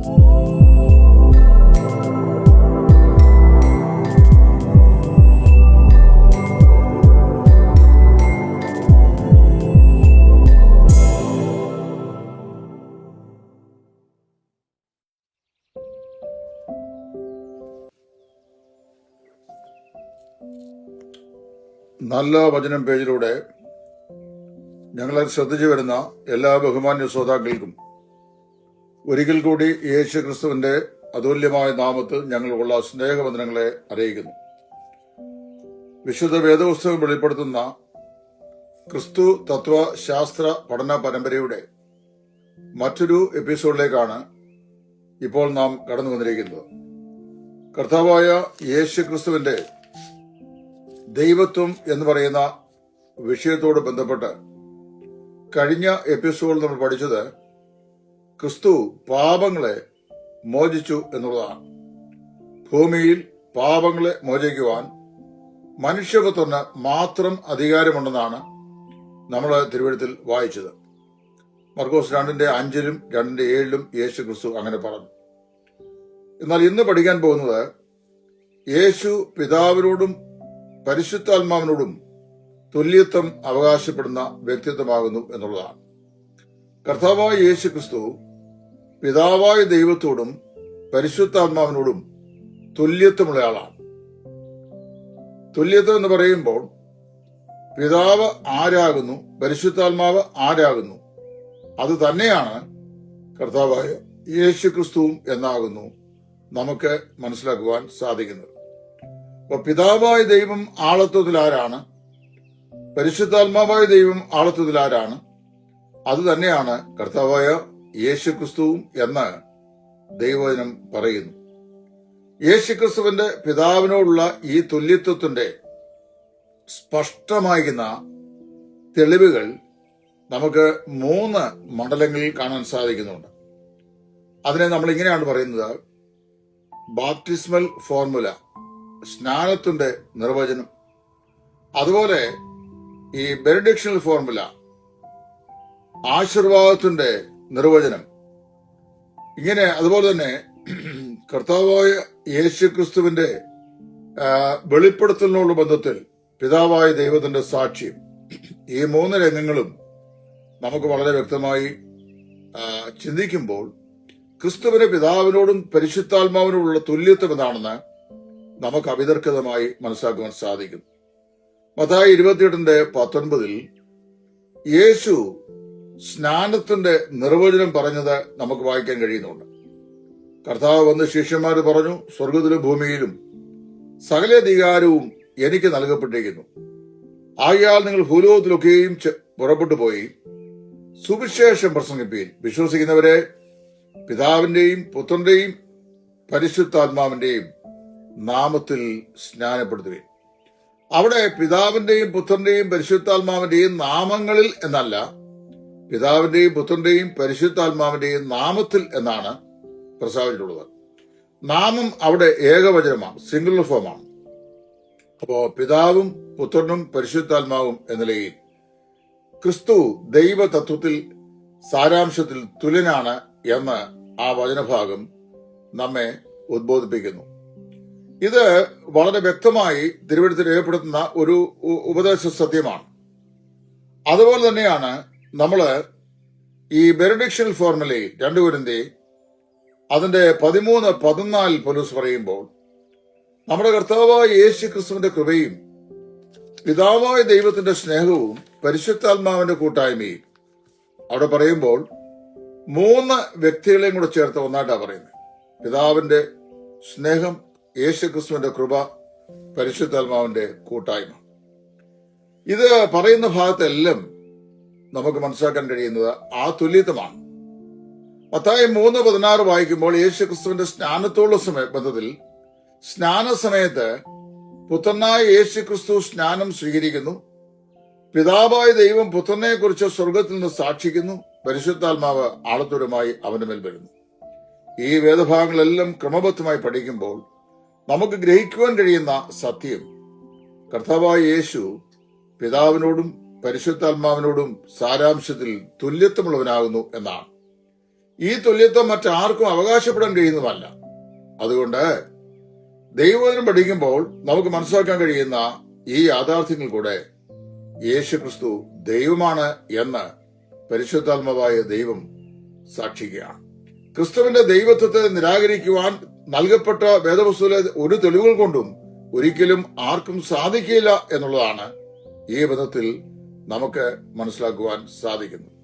നല്ല വചനം പേജിലൂടെ ഞങ്ങളെ ശ്രദ്ധിച്ചു വരുന്ന എല്ലാ ബഹുമാന്യ ശ്രോതാക്കൾക്കും ഒരിക്കൽ കൂടി യേശു ക്രിസ്തുവിന്റെ അതുല്യമായ നാമത്തിൽ ഞങ്ങൾക്കുള്ള സ്നേഹവന്ദനങ്ങളെ അറിയിക്കുന്നു. വിശുദ്ധ വേദപുസ്തകം വെളിപ്പെടുത്തുന്ന ക്രിസ്തു തത്വശാസ്ത്ര പഠന പരമ്പരയുടെ മറ്റൊരു എപ്പിസോഡിലേക്കാണ് ഇപ്പോൾ നാം കടന്നു വന്നിരിക്കുന്നത്. കർത്താവായ യേശു ക്രിസ്തുവിന്റെ ദൈവത്വം എന്ന് പറയുന്ന വിഷയത്തോട് ബന്ധപ്പെട്ട് കഴിഞ്ഞ എപ്പിസോഡിൽ നമ്മൾ പഠിച്ചത് ക്രിസ്തു പാപങ്ങളെ മോചിച്ചു എന്നുള്ളതാണ്. ഭൂമിയിൽ പാപങ്ങളെ മോചിക്കുവാൻ മനുഷ്യപുത്രന് മാത്രം അധികാരമുണ്ടെന്നാണ് നമ്മൾ തിരുവെഴുത്തിൽ വായിച്ചത്. മർക്കോസ് 2:5 2:7 യേശു ക്രിസ്തു അങ്ങനെ പറഞ്ഞു. എന്നാൽ ഇന്ന് പഠിക്കാൻ പോകുന്നത് യേശു പിതാവിനോടും പരിശുദ്ധാത്മാവിനോടും തുല്യത്വം അവകാശപ്പെടുന്ന വ്യക്തിത്വമാകുന്നു എന്നുള്ളതാണ്. കർത്താവായ യേശു ക്രിസ്തു പിതാവായ ദൈവത്തോടും പരിശുദ്ധാത്മാവിനോടും തുല്യത്വമുള്ളയാളാണ്. തുല്യത്വം എന്ന് പറയുമ്പോൾ പിതാവ് ആരാകുന്നു, പരിശുദ്ധാത്മാവ് ആരാകുന്നു, അത് തന്നെയാണ് കർത്താവായ യേശു ക്രിസ്തുവും എന്നാകുന്നു നമുക്ക് മനസ്സിലാക്കുവാൻ സാധിക്കുന്നത്. അപ്പൊ പിതാവായ ദൈവം ആളത്വത്തിൽ ആരാണ്, പരിശുദ്ധാത്മാവായ ദൈവം ആളത്വത്തിൽ ആരാണ്, അത് തന്നെയാണ് കർത്താവായ യേശു ക്രിസ്തുവും എന്ന് ദൈവവചനം പറയുന്നു. യേശു ക്രിസ്തുവിന്റെ പിതാവിനോടുള്ള ഈ തുല്യത്വത്തിന്റെ സ്പഷ്ടമാകുന്ന തെളിവുകൾ നമുക്ക് 3 മണ്ഡലങ്ങളിൽ കാണാൻ സാധിക്കുന്നുണ്ട്. അതിനെ നമ്മൾ ഇങ്ങനെയാണ് പറയുന്നത്: ബാപ്റ്റിസ്മൽ ഫോർമുല, സ്നാനത്തിന്റെ നിർവചനം, അതുപോലെ ഈ ബെനഡിക്ഷണൽ ഫോർമുല, ആശീർവാദത്തിന്റെ നിർവചനം. ഇങ്ങനെ അതുപോലെ തന്നെ കർത്താവായ യേശു ക്രിസ്തുവിന്റെ വെളിപ്പെടുത്തലിനോട് ബന്ധത്തിൽ പിതാവായ ദൈവത്തിന്റെ സാക്ഷ്യം, ഈ 3 രംഗങ്ങളും നമുക്ക് വളരെ വ്യക്തമായി ചിന്തിക്കുമ്പോൾ ക്രിസ്തുവിന്റെ പിതാവിനോടും പരിശുദ്ധാത്മാവിനോടുള്ള തുല്യത്വം എന്താണെന്ന് നമുക്ക് അവിതർക്കിതമായി മനസ്സിലാക്കുവാൻ സാധിക്കും. മത്തായി 28:19 യേശു സ്നാനത്തിന്റെ നിർവചനം പറഞ്ഞത് നമുക്ക് വായിക്കാൻ കഴിയുന്നുണ്ട്. കർത്താവ് വന്ന് ശിഷ്യന്മാര് പറഞ്ഞു, സ്വർഗത്തിലും ഭൂമിയിലും സകല അധികാരവും എനിക്ക് നൽകപ്പെട്ടിരിക്കുന്നു. ആകയാൽ നിങ്ങൾ ഭൂലോകത്തിലൊക്കെയും പുറപ്പെട്ടു പോയി സുവിശേഷം പ്രസംഗിപ്പീൻ. വിശ്വസിക്കുന്നവരെ പിതാവിന്റെയും പുത്രന്റെയും പരിശുദ്ധാത്മാവിന്റെയും നാമത്തിൽ സ്നാനപ്പെടുത്തുകയും. അവിടെ പിതാവിന്റെയും പുത്രന്റെയും പരിശുദ്ധാത്മാവിന്റെയും നാമങ്ങളിൽ എന്നല്ല, പിതാവിന്റെയും പുത്രന്റെയും പരിശുദ്ധാത്മാവിന്റെയും നാമത്തിൽ എന്നാണ് പ്രസ്താവിച്ചിട്ടുള്ളത്. നാമം അവിടെ ഏകവചനമാണ്, സിംഗുലർ ഫോമാണ്. അപ്പോ പിതാവും പുത്രനും പരിശുദ്ധാത്മാവും എന്ന നിലയിൽ ക്രിസ്തു ദൈവതത്വത്തിൽ സാരാംശത്തിൽ തുല്യനാണ് എന്ന് ആ വചനഭാഗം നമ്മെ ഉദ്ബോധിപ്പിക്കുന്നു. ഇത് വളരെ വ്യക്തമായി തിരുവെഴുത്തിൽ രേഖപ്പെടുത്തുന്ന ഒരു ഉപദേശ സത്യമാണ്. അതുപോലെ തന്നെയാണ് നമ്മള് ഈ ബെനഡിക്ഷണൽ ഫോർമുലയിൽ 2 കൊരിന്ത്യർ അതിന്റെ 13-14 പൗലോസ് പറയുമ്പോൾ നമ്മുടെ കർത്താവായ യേശു ക്രിസ്തുവിന്റെ കൃപയും പിതാവായ ദൈവത്തിന്റെ സ്നേഹവും പരിശുദ്ധാത്മാവിന്റെ കൂട്ടായ്മയും അവിടെ പറയുമ്പോൾ 3 വ്യക്തികളെയും കൂടെ ചേർത്ത് ഒന്നായിട്ടാണ് പറയുന്നത്. പിതാവിന്റെ സ്നേഹം, യേശു ക്രിസ്തുവിന്റെ കൃപ, പരിശുദ്ധാത്മാവിന്റെ കൂട്ടായ്മ. ഇത് പറയുന്ന ഭാഗത്തെല്ലാം നമുക്ക് മനസ്സിലാക്കാൻ കഴിയുന്നത് ആ തുല്യത്വമാണ്. മത്തായി 3:16 വായിക്കുമ്പോൾ യേശു ക്രിസ്തുവിന്റെ സ്നാനത്തോടുള്ള ബന്ധത്തിൽ സ്നാന സമയത്ത് പുത്രനായ യേശു ക്രിസ്തു സ്നാനം സ്വീകരിക്കുന്നു. പിതാവായ ദൈവം പുത്രനെ കുറിച്ച് സ്വർഗത്തിൽ നിന്ന് സാക്ഷിക്കുന്നു. പരിശുദ്ധാത്മാവ് ആളത്തോടുമായി അവന്റെ മേൽ വരുന്നു. ഈ വേദഭാഗങ്ങളെല്ലാം ക്രമബദ്ധമായി പഠിക്കുമ്പോൾ നമുക്ക് ഗ്രഹിക്കുവാൻ കഴിയുന്ന സത്യം കർത്താവായ യേശു പിതാവിനോടും പരിശുദ്ധാത്മാവിനോടും സാരാംശത്തിൽ തുല്യത്വമുള്ളവനാകുന്നു എന്നാണ്. ഈ തുല്യത്വം മറ്റാർക്കും അവകാശപ്പെടാൻ കഴിയുന്നതല്ല. അതുകൊണ്ട് ദൈവവചനം പഠിക്കുമ്പോൾ നമുക്ക് മനസ്സിലാക്കാൻ കഴിയുന്ന ഈ യാഥാർത്ഥ്യങ്ങൾ കൂടെ യേശു ക്രിസ്തു ദൈവമാണ് എന്ന് പരിശുദ്ധാത്മാവായ ദൈവം സാക്ഷിക്കുകയാണ്. ക്രിസ്തുവിന്റെ ദൈവത്വത്തെ നിരാകരിക്കുവാൻ നൽകപ്പെട്ട വേദപുസ്തകത്തിലെ ഒരു തെളിവുകൾ കൊണ്ടും ഒരിക്കലും ആർക്കും സാധിക്കില്ല എന്നുള്ളതാണ് ഈ വിധത്തിൽ നമുക്ക് മനസ്സിലാക്കുവാൻ സാധിക്കുന്നത്.